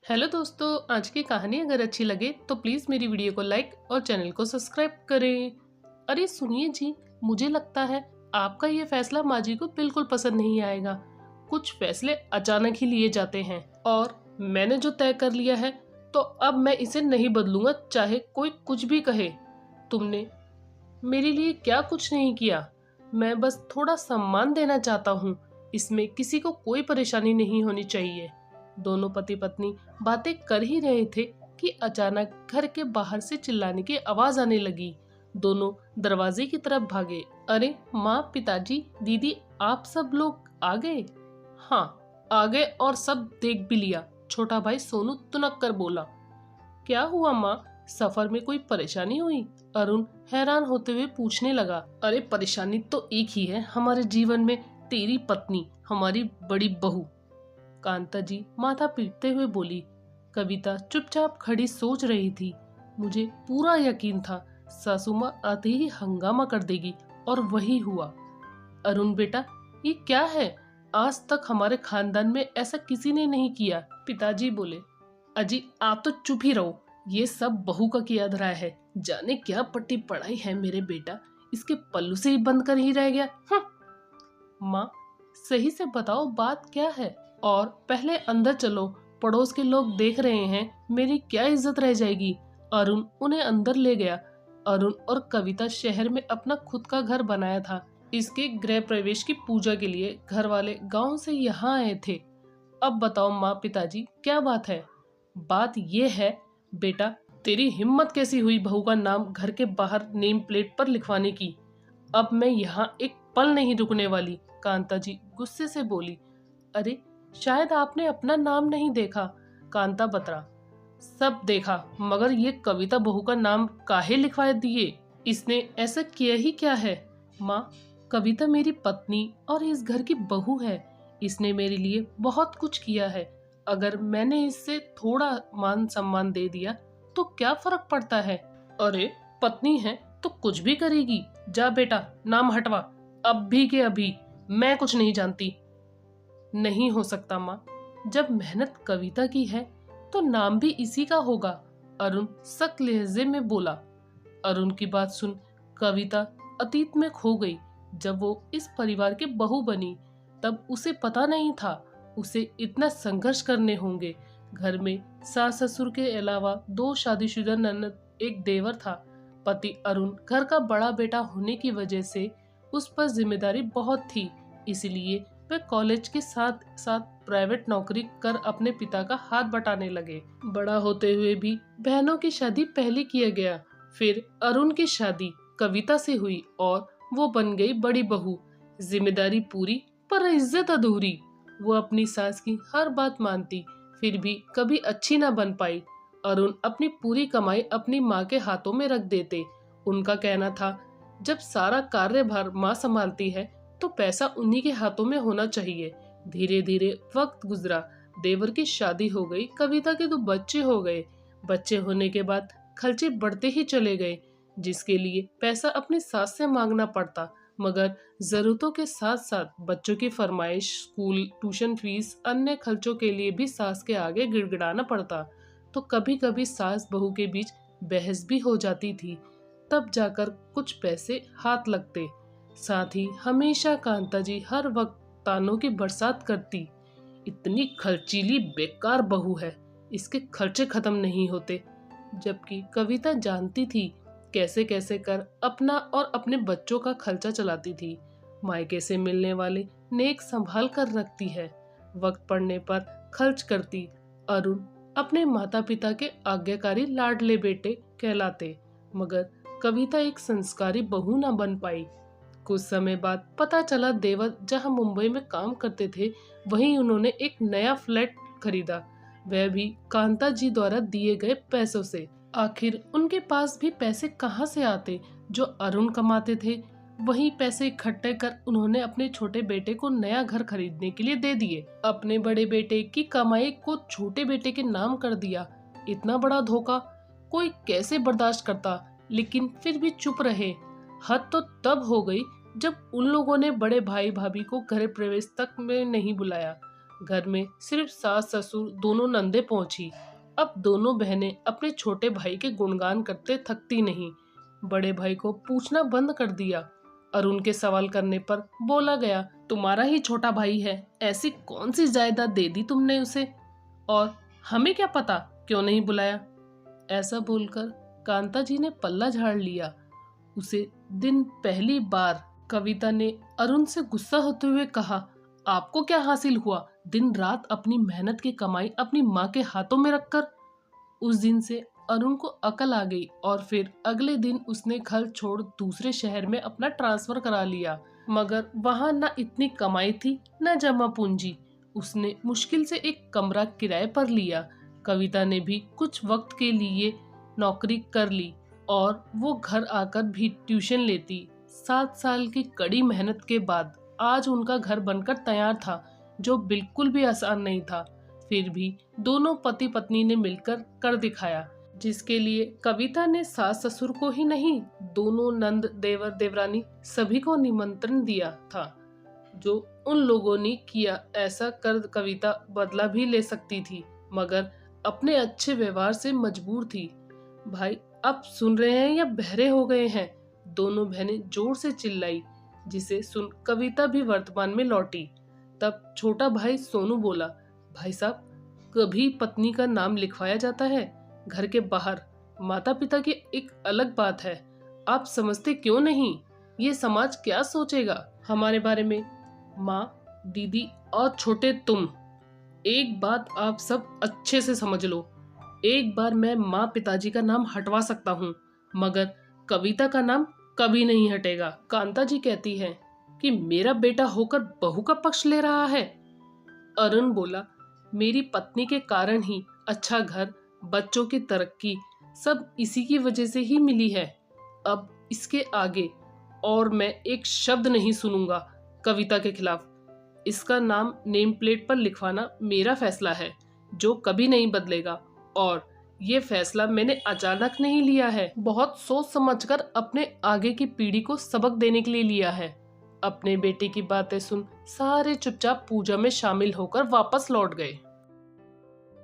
Hello दोस्तों, आज की कहानी अगर अच्छी लगे तो प्लीज़ मेरी वीडियो को लाइक और चैनल को सब्सक्राइब करें। अरे सुनिए जी, मुझे लगता है आपका ये फैसला माँ जी को बिल्कुल पसंद नहीं आएगा। कुछ फैसले अचानक ही लिए जाते हैं और मैंने जो तय कर लिया है तो अब मैं इसे नहीं बदलूंगा, चाहे कोई कुछ भी कहे। तुमने मेरे लिए क्या कुछ नहीं किया, मैं बस थोड़ा सम्मान देना चाहता हूँ। इसमें किसी को कोई परेशानी नहीं होनी चाहिए। दोनों पति पत्नी बातें कर ही रहे थे कि अचानक घर के बाहर से चिल्लाने की आवाज आने लगी। दोनों दरवाजे की तरफ भागे। अरे माँ, पिताजी, दीदी, आप सब लोग आ गए? हाँ, आ गए और सब देख भी लिया। छोटा भाई सोनू तुनक कर बोला। क्या हुआ माँ, सफर में कोई परेशानी हुई? अरुण हैरान होते हुए पूछने लगा। अरे परेशानी तो एक ही है हमारे जीवन में, तेरी पत्नी, हमारी बड़ी बहू। कांता जी माथा पीटते हुए बोली। कविता चुपचाप खड़ी सोच रही थी। मुझे पूरा यकीन था सासू माँ आते ही हंगामा कर देगी, और वही हुआ। अरुण बेटा, ये क्या है? आज तक हमारे खानदान में ऐसा किसी ने नहीं किया। पिताजी बोले। अजी आप तो चुप ही रहो, ये सब बहू का किया धरा है। जाने क्या पट्टी पढ़ाई है मेरे बेटा, इसके पल्लू से ही बंद कर ही रह गया। माँ, सही से बताओ बात क्या है, और पहले अंदर चलो, पड़ोस के लोग देख रहे हैं, मेरी क्या इज्जत रह जाएगी। अरुण उन्हें अंदर ले गया। अरुण और कविता शहर में अपना खुद का घर बनाया था। इसके गृह प्रवेश की पूजा के लिए घर वाले गांव से यहाँ आए थे। अब बताओ माँ, पिताजी, क्या बात है? बात ये है बेटा, तेरी हिम्मत कैसी हुई बहू का नाम घर के बाहर नेम प्लेट पर लिखवाने की? अब मैं यहाँ एक पल नहीं रुकने वाली। कांता जी गुस्से से बोली। अरे शायद आपने अपना नाम नहीं देखा, कांता बतरा। सब देखा, मगर ये कविता बहू का नाम काहे लिखवा दिए? इसने ऐसा किया ही क्या है? माँ, कविता मेरी पत्नी और इस घर की बहू है। इसने मेरे लिए बहुत कुछ किया है। अगर मैंने इससे थोड़ा मान सम्मान दे दिया तो क्या फर्क पड़ता है? अरे पत्नी है तो कुछ भी करेगी। जा बेटा, नाम हटवा, अब भी के अभी। मैं कुछ नहीं जानती। नहीं हो सकता माँ, जब मेहनत कविता की है तो नाम भी इसी का होगा, अरुण सख्त लहजे में बोला। अरुण की बात सुन कविता अतीत में खो गई। जब वो इस परिवार की बहू बनी तब उसे पता नहीं था उसे इतना संघर्ष करने होंगे। घर में सास ससुर के अलावा 2 शादीशुदा ननद, एक देवर था। पति अरुण घर का बड़ा बेटा होने की वजह से उस पर जिम्मेदारी बहुत थी, इसलिए वे कॉलेज के साथ साथ प्राइवेट नौकरी कर अपने पिता का हाथ बटाने लगे। बड़ा होते हुए भी बहनों की शादी पहले किया गया, फिर अरुण की शादी कविता से हुई और वो बन गई बड़ी बहू। जिम्मेदारी पूरी पर इज्जत अधूरी। वो अपनी सास की हर बात मानती, फिर भी कभी अच्छी ना बन पाई। अरुण अपनी पूरी कमाई अपनी माँ के हाथों में रख देते। उनका कहना था जब सारा कार्यभार माँ संभालती है तो पैसा उन्हीं के हाथों में होना चाहिए। धीरे धीरे वक्त गुजरा, देवर की शादी हो गई, कविता के 2 बच्चे हो गए। बच्चे होने के बाद खर्चे बढ़ते ही चले गए, जिसके लिए पैसा अपनी सास से मांगना पड़ता, मगर जरूरतों के साथ साथ बच्चों की फरमाइश, स्कूल, ट्यूशन फीस, अन्य खर्चों के लिए भी सास के आगे गिड़गिड़ाना पड़ता। तो कभी कभी सास बहू के बीच बहस भी हो जाती थी, तब जाकर कुछ पैसे हाथ लगते। साथ ही हमेशा कांता जी हर वक्त तानों की बरसात करती। इतनी खर्चीली बेकार बहू है, इसके खर्चे खत्म नहीं होते। जबकि कविता जानती थी कैसे कैसे कर अपना और अपने बच्चों का खर्चा चलाती थी। मायके से मिलने वाले नेक संभाल कर रखती है, वक्त पड़ने पर खर्च करती। अरुण अपने माता पिता के आज्ञाकारी लाडले बेटे कहलाते, मगर कविता एक संस्कारी बहू न बन पाई। कुछ समय बाद पता चला देवर जहां मुंबई में काम करते थे वहीं उन्होंने एक नया फ्लैट खरीदा, वह भी कांता जी द्वारा दिए गए पैसों से। आखिर उनके पास भी पैसे कहां से आते? जो अरुण कमाते थे वही पैसे इकट्ठे कर उन्होंने अपने छोटे बेटे को नया घर खरीदने के लिए दे दिए। अपने बड़े बेटे की कमाई को छोटे बेटे के नाम कर दिया। इतना बड़ा धोखा कोई कैसे बर्दाश्त करता, लेकिन फिर भी चुप रहे। हद तो तब हो गई जब उन लोगों ने बड़े भाई भाभी को घर प्रवेश तक में नहीं बुलाया। घर में सिर्फ सास ससुर दोनों नंदे पहुंची। अब दोनों बहनें अपने छोटे भाई के गुणगान करते थकती नहीं। बड़े भाई को पूछना बंद कर दिया। अरुण के सवाल करने पर बोला गया, तुम्हारा ही छोटा भाई है, ऐसी कौन सी जायदाद दे दी तुमने उसे, और हमें क्या पता क्यों नहीं बुलाया। ऐसा बोलकर कांता जी ने पल्ला झाड़ लिया। उसे दिन पहली बार कविता ने अरुण से गुस्सा होते हुए कहा, आपको क्या हासिल हुआ दिन रात अपनी मेहनत की कमाई अपनी माँ के हाथों में रखकर। उस दिन से अरुण को अकल आ गई और फिर अगले दिन उसने घर छोड़ दूसरे शहर में अपना ट्रांसफर करा लिया। मगर वहाँ न इतनी कमाई थी न जमा पूंजी। उसने मुश्किल से एक कमरा किराए पर लिया। कविता ने भी कुछ वक्त के लिए नौकरी कर ली और वो घर आकर भी ट्यूशन लेती। 7 साल की कड़ी मेहनत के बाद आज उनका घर बनकर तैयार था, जो बिल्कुल भी आसान नहीं था। फिर भी दोनों पति पत्नी ने मिलकर कर दिखाया, जिसके लिए कविता ने सास ससुर को ही नहीं, दोनों नंद देवर देवरानी सभी को निमंत्रण दिया था। जो उन लोगों ने किया, ऐसा कर कविता बदला भी ले सकती थी, मगर अपने अच्छे व्यवहार से मजबूर थी। भाई अब सुन रहे हैं या बहरे हो गए हैं, दोनों बहनें जोर से चिल्लाई, जिसे सुन कविता भी वर्तमान में लौटी। तब छोटा भाई सोनू बोला, भाई साहब, कभी पत्नी का नाम लिखवाया जाता है घर के बाहर, माता पिता की एक अलग बात है, आप समझते क्यों नहीं, ये समाज क्या सोचेगा हमारे बारे में। माँ, दीदी और छोटे तुम, एक बात आप सब अच्छे से समझ लो, एक बार मैं माँ पिताजी का नाम हटवा सकता हूँ, मगर कविता का नाम कभी नहीं हटेगा। कांता जी कहती है कि मेरा बेटा होकर बहू का पक्ष ले रहा है। अरुण बोला, मेरी पत्नी के कारण ही अच्छा घर, बच्चों की तरक्की सब इसी की वजह से ही मिली है। अब इसके आगे और मैं एक शब्द नहीं सुनूंगा कविता के खिलाफ। इसका नाम नेम प्लेट पर लिखवाना मेरा फैसला है, जो कभी नहीं बदलेगा। और ये फैसला मैंने अचानक नहीं लिया है, बहुत सोच समझकर अपने आगे की पीढ़ी को सबक देने के लिए लिया है। अपने बेटे की बातें सुन सारे चुपचाप पूजा में शामिल होकर वापस लौट गए।